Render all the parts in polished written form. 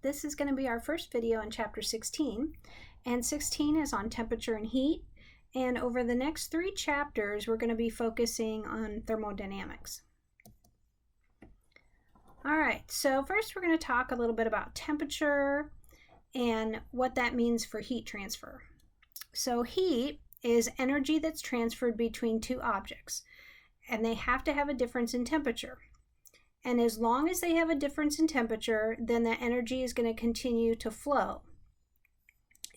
This is going to be our first video in chapter 16, and 16 is on temperature and heat, and over the next 3 chapters we're going to be focusing on thermodynamics. Alright, so first we're going to talk a little bit about temperature and what that means for heat transfer. So heat is energy that's transferred between 2 objects, and they have to have a difference in temperature. And as long as they have a difference in temperature, then that energy is going to continue to flow.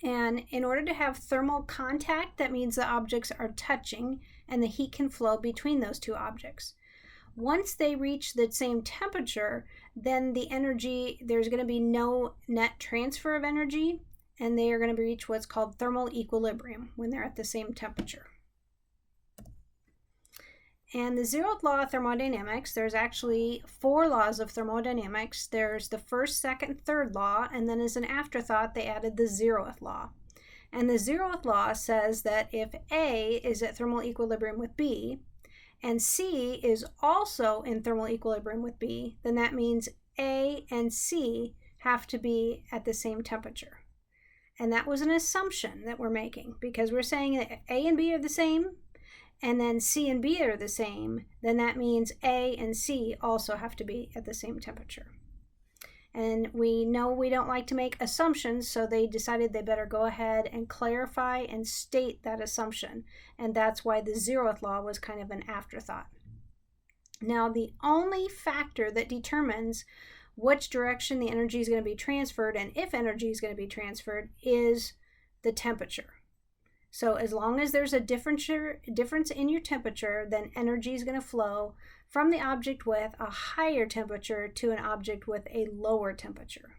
And in order to have thermal contact, that means the objects are touching and the heat can flow between those 2 objects. Once they reach the same temperature, then the energy, there's going to be no net transfer of energy, and they are going to reach what's called thermal equilibrium when they're at the same temperature. And the Zeroth law of thermodynamics, there's actually 4 laws of thermodynamics. There's the first, second, third law, and then as an afterthought, they added the Zeroth law. And the Zeroth law says that if A is at thermal equilibrium with B, and C is also in thermal equilibrium with B, then that means A and C have to be at the same temperature. And that was an assumption that we're making, because we're saying that A and B are the same, and then C and B are the same, then that means A and C also have to be at the same temperature. And we know we don't like to make assumptions, so they decided they better go ahead and clarify and state that assumption. And that's why the Zeroth law was kind of an afterthought. Now, the only factor that determines which direction the energy is going to be transferred and if energy is going to be transferred is the temperature. So as long as there's a difference in your temperature, then energy is going to flow from the object with a higher temperature to an object with a lower temperature.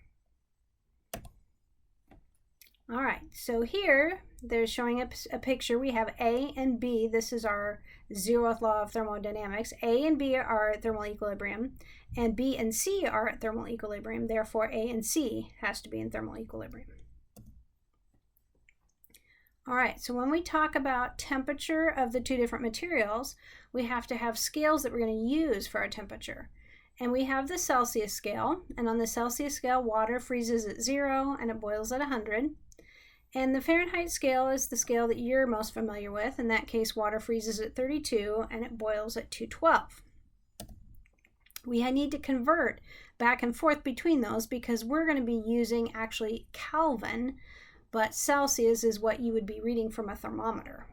All right, so here they're showing a picture. We have A and B. This is our Zeroth law of thermodynamics. A and B are at thermal equilibrium, and B and C are at thermal equilibrium. Therefore, A and C has to be in thermal equilibrium. All right, so when we talk about temperature of the 2 different materials, we have to have scales that we're going to use for our temperature. And we have the Celsius scale, and on the Celsius scale, water freezes at 0 and it boils at 100. And the Fahrenheit scale is the scale that you're most familiar with. In that case, water freezes at 32 and it boils at 212. We need to convert back and forth between those because we're going to be using actually Kelvin, but Celsius is what you would be reading from a thermometer.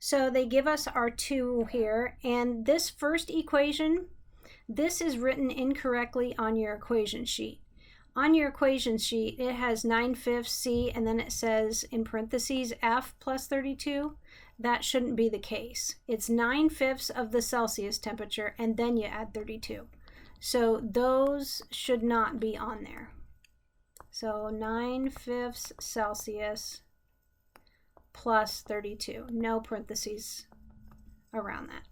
So they give us our 2 here, and this first equation, this is written incorrectly on your equation sheet. On your equation sheet, it has 9/5 C, and then it says in parentheses F plus 32. That shouldn't be the case. It's 9/5 of the Celsius temperature, and then you add 32. So those should not be on there. So 9/5 Celsius plus 32, no parentheses around that.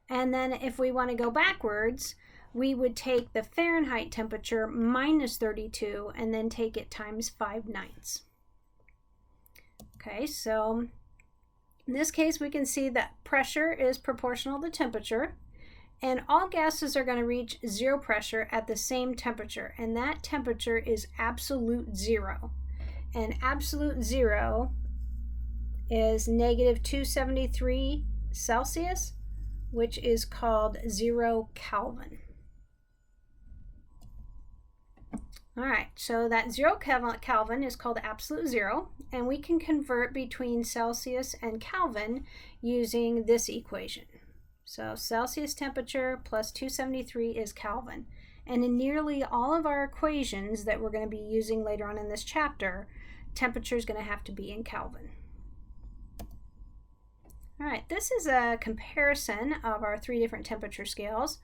And then if we want to go backwards, we would take the Fahrenheit temperature minus 32 and then take it times 5/9. Okay, so in this case we can see that pressure is proportional to temperature. And all gases are going to reach 0 pressure at the same temperature, and that temperature is absolute 0. And absolute 0 is negative 273 Celsius, which is called 0 Kelvin. All right, so that 0 Kelvin is called absolute 0, and we can convert between Celsius and Kelvin using this equation. So Celsius temperature plus 273 is Kelvin. And in nearly all of our equations that we're going to be using later on in this chapter, temperature is going to have to be in Kelvin. All right, this is a comparison of our 3 different temperature scales.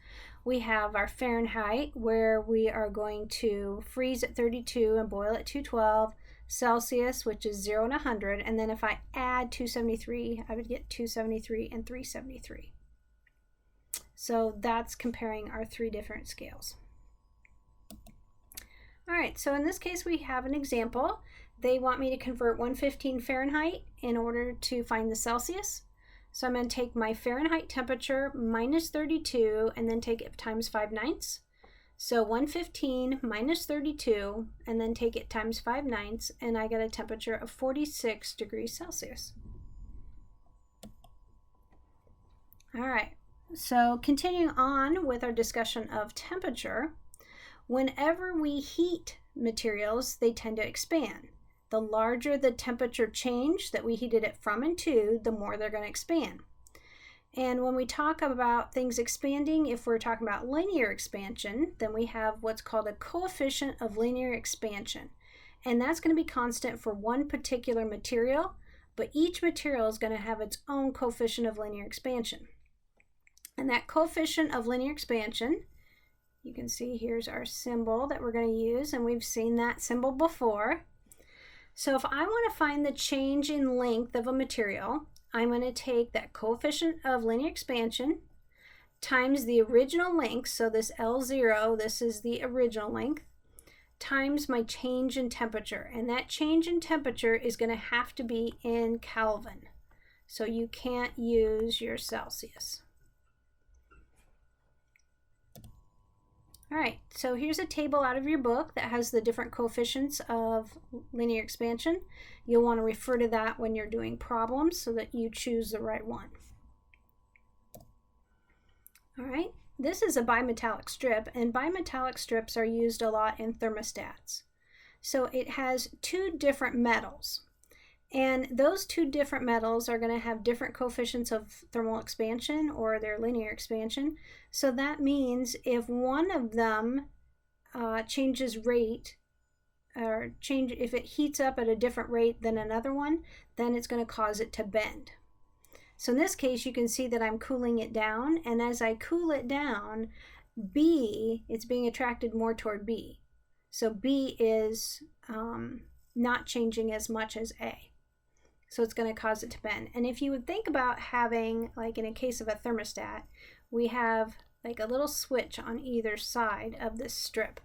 We have our Fahrenheit, where we are going to freeze at 32 and boil at 212. Celsius, which is 0 and 100. And then if I add 273, I would get 273 and 373. So that's comparing our 3 different scales. All right, so in this case we have an example. They want me to convert 115 Fahrenheit in order to find the Celsius. So I'm going to take my Fahrenheit temperature minus 32 and then take it times 5/9. So 115 minus 32, and then take it times 5/9, and I get a temperature of 46 degrees Celsius. All right, so continuing on with our discussion of temperature, whenever we heat materials, they tend to expand. The larger the temperature change that we heated it from and to, the more they're going to expand. And when we talk about things expanding, if we're talking about linear expansion, then we have what's called a coefficient of linear expansion. And that's going to be constant for one particular material, but each material is going to have its own coefficient of linear expansion. And that coefficient of linear expansion, you can see here's our symbol that we're going to use, and we've seen that symbol before. So if I want to find the change in length of a material, I'm going to take that coefficient of linear expansion times the original length, so this L0, this is the original length, times my change in temperature. And that change in temperature is going to have to be in Kelvin. So you can't use your Celsius. All right, so here's a table out of your book that has the different coefficients of linear expansion. You'll want to refer to that when you're doing problems so that you choose the right one. All right, this is a bimetallic strip, and bimetallic strips are used a lot in thermostats. So it has two different metals, and those two different metals are going to have different coefficients of thermal expansion or their linear expansion. So that means if one of them changes rate, if it heats up at a different rate than another one, then it's going to cause it to bend. So in this case, you can see that I'm cooling it down, and as I cool it down, B, it's being attracted more toward B. So B is not changing as much as A. So it's going to cause it to bend. And if you would think about having, like in a case of a thermostat, we have like a little switch on either side of this strip.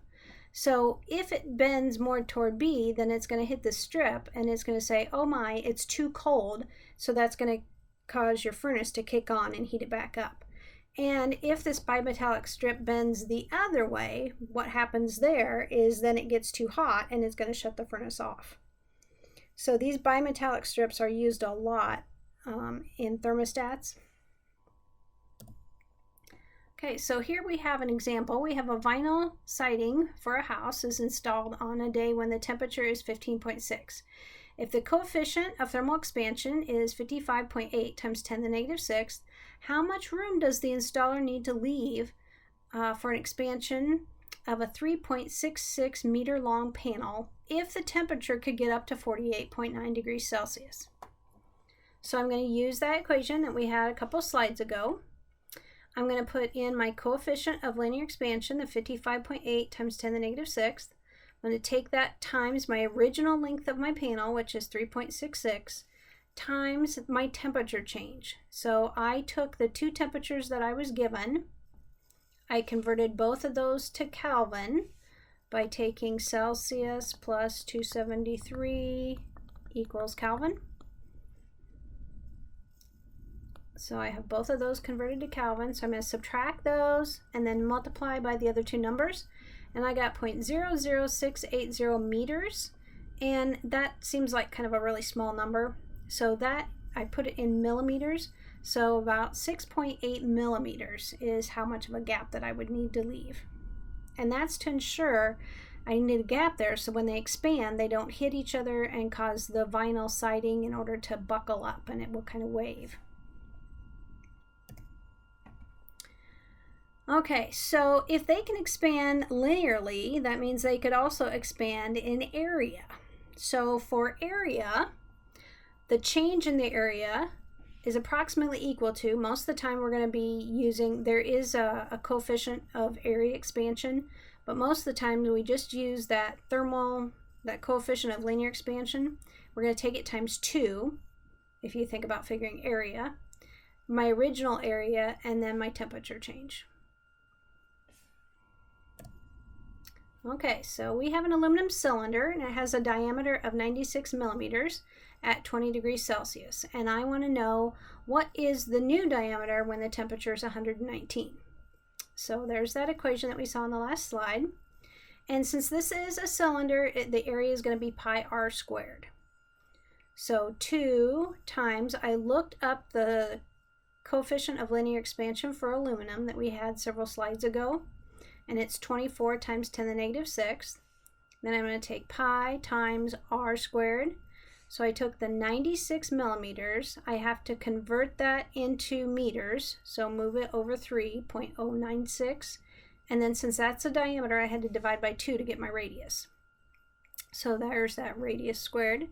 So if it bends more toward B, then it's going to hit the strip and it's going to say, oh my, it's too cold. So that's going to cause your furnace to kick on and heat it back up. And if this bimetallic strip bends the other way, what happens there is then it gets too hot and it's going to shut the furnace off. So these bimetallic strips are used a lot in thermostats. Okay, so here we have an example. We have a vinyl siding for a house is installed on a day when the temperature is 15.6. If the coefficient of thermal expansion is 55.8 times 10 to the negative 6th, how much room does the installer need to leave for an expansion of a 3.66 meter long panel if the temperature could get up to 48.9 degrees Celsius? So I'm going to use that equation that we had a couple slides ago. I'm going to put in my coefficient of linear expansion, the 55.8 times 10 to the negative 6th. I'm going to take that times my original length of my panel, which is 3.66, times my temperature change. So I took the two temperatures that I was given. I converted both of those to Kelvin by taking Celsius plus 273 equals Kelvin. So I have both of those converted to Kelvin. So I'm going to subtract those and then multiply by the other two numbers. And I got 0.00680 meters. And that seems like kind of a really small number. So that I put it in millimeters. So about 6.8 millimeters is how much of a gap that I would need to leave. And that's to ensure I need a gap there so when they expand, they don't hit each other and cause the vinyl siding in order to buckle up and it will kind of wave. Okay, so if they can expand linearly, that means they could also expand in area. So for area, the change in the area is approximately equal to, most of the time we're going to be using, there is a coefficient of area expansion, but most of the time we just use that that coefficient of linear expansion. We're going to take it times 2, if you think about figuring area, my original area, and then my temperature change. Okay, so we have an aluminum cylinder and it has a diameter of 96 millimeters at 20 degrees Celsius. And I want to know what is the new diameter when the temperature is 119. So there's that equation that we saw in the last slide. And since this is a cylinder, the area is going to be pi r squared. So 2 times, I looked up the coefficient of linear expansion for aluminum that we had several slides ago, and it's 24 times 10 to the negative 6th. Then I'm going to take pi times r squared. So I took the 96 millimeters. I have to convert that into meters, so move it over 3.096. And then since that's a diameter, I had to divide by 2 to get my radius. So there's that radius squared.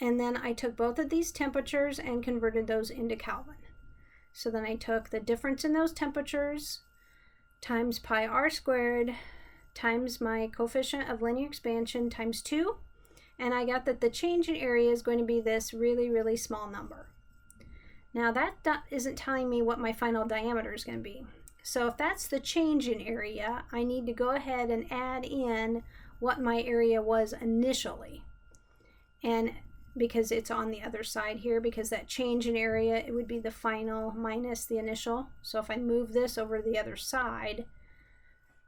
And then I took both of these temperatures and converted those into Kelvin. So then I took the difference in those temperatures times pi r squared times my coefficient of linear expansion times 2. And I got that the change in area is going to be this really, really small number. Now that isn't telling me what my final diameter is going to be. So if that's the change in area, I need to go ahead and add in what my area was initially. And because it's on the other side here, because that change in area, it would be the final minus the initial. So if I move this over to the other side,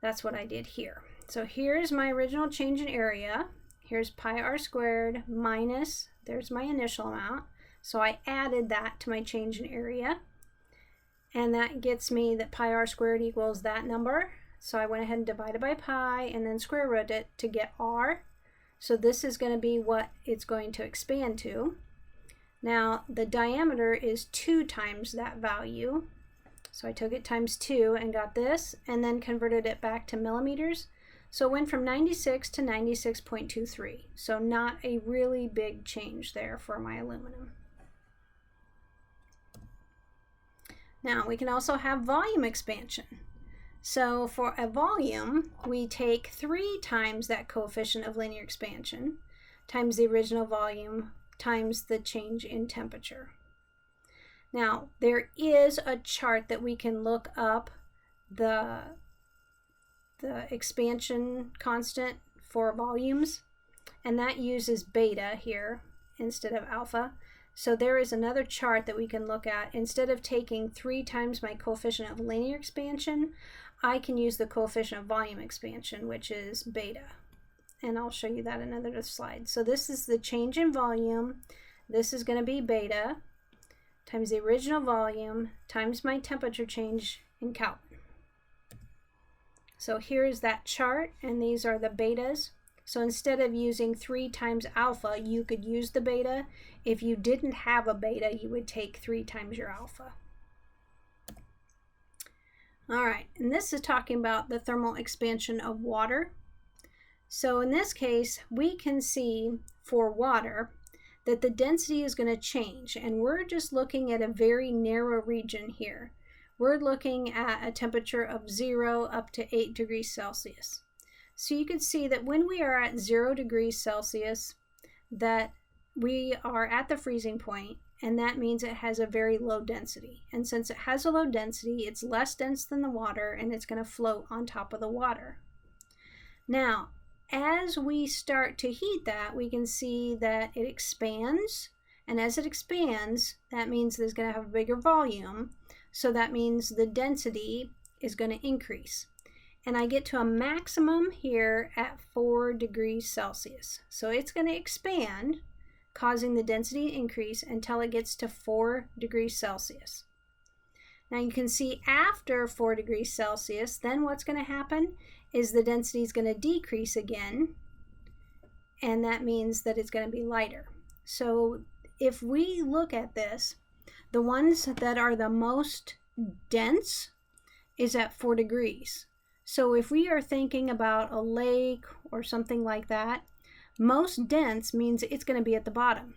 that's what I did here. So here's my original change in area. Here's pi r squared minus, there's my initial amount. So I added that to my change in area. And that gets me that pi r squared equals that number. So I went ahead and divided by pi and then square root it to get r. So this is going to be what it's going to expand to. Now the diameter is 2 times that value. So I took it times 2 and got this, and then converted it back to millimeters. So it went from 96 to 96.23. So not a really big change there for my aluminum. Now we can also have volume expansion. So for a volume, we take 3 times that coefficient of linear expansion times the original volume times the change in temperature. Now there is a chart that we can look up the expansion constant for volumes, and that uses beta here instead of alpha. So there is another chart that we can look at. Instead of taking 3 times my coefficient of linear expansion, I can use the coefficient of volume expansion, which is beta. And I'll show you that in another slide. So this is the change in volume. This is going to be beta times the original volume times my temperature change in Kelvin. So here is that chart, and these are the betas. So instead of using 3 times alpha, you could use the beta. If you didn't have a beta, you would take 3 times your alpha. All right, and this is talking about the thermal expansion of water. So in this case, we can see for water that the density is going to change, and we're just looking at a very narrow region here. We're looking at a temperature of 0 up to 8 degrees Celsius. So you can see that when we are at 0 degrees Celsius, that we are at the freezing point, and that means it has a very low density. And since it has a low density, it's less dense than the water, and it's going to float on top of the water. Now, as we start to heat that, we can see that it expands, and as it expands, that means it's going to have a bigger volume, so that means the density is going to increase. And I get to a maximum here at 4 degrees Celsius. So it's going to expand, causing the density to increase until it gets to 4 degrees Celsius. Now you can see after 4 degrees Celsius, then what's going to happen is the density is going to decrease again, and that means that it's going to be lighter. So if we look at this, the ones that are the most dense is at 4 degrees. So if we are thinking about a lake or something like that, most dense means it's going to be at the bottom.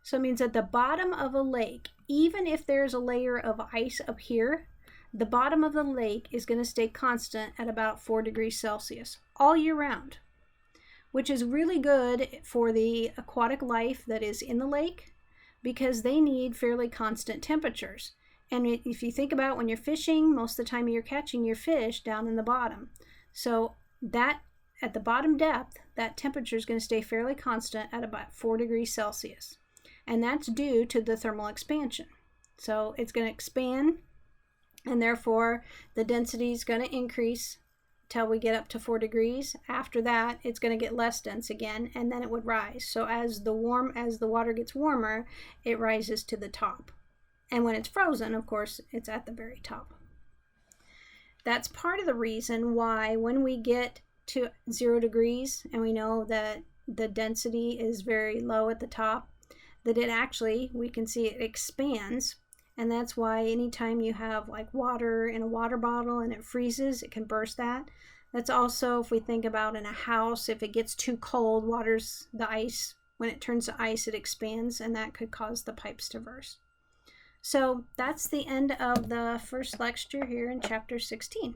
So it means at the bottom of a lake, even if there's a layer of ice up here, the bottom of the lake is going to stay constant at about 4 degrees Celsius all year round, which is really good for the aquatic life that is in the lake because they need fairly constant temperatures. And if you think about when you're fishing, most of the time you're catching your fish down in the bottom. So that at the bottom depth, that temperature is going to stay fairly constant at about 4 degrees Celsius. And that's due to the thermal expansion. So it's going to expand, and therefore the density is going to increase till we get up to 4 degrees. After that, it's going to get less dense again, and then it would rise. So as the water gets warmer, it rises to the top. And when it's frozen, of course, it's at the very top. That's part of the reason why when we get to 0 degrees and we know that the density is very low at the top, that it actually, we can see it expands. And that's why anytime you have like water in a water bottle and it freezes, it can burst that. That's also, if we think about in a house, if it gets too cold, the ice, when it turns to ice, it expands, and that could cause the pipes to burst. So that's the end of the first lecture here in chapter 16.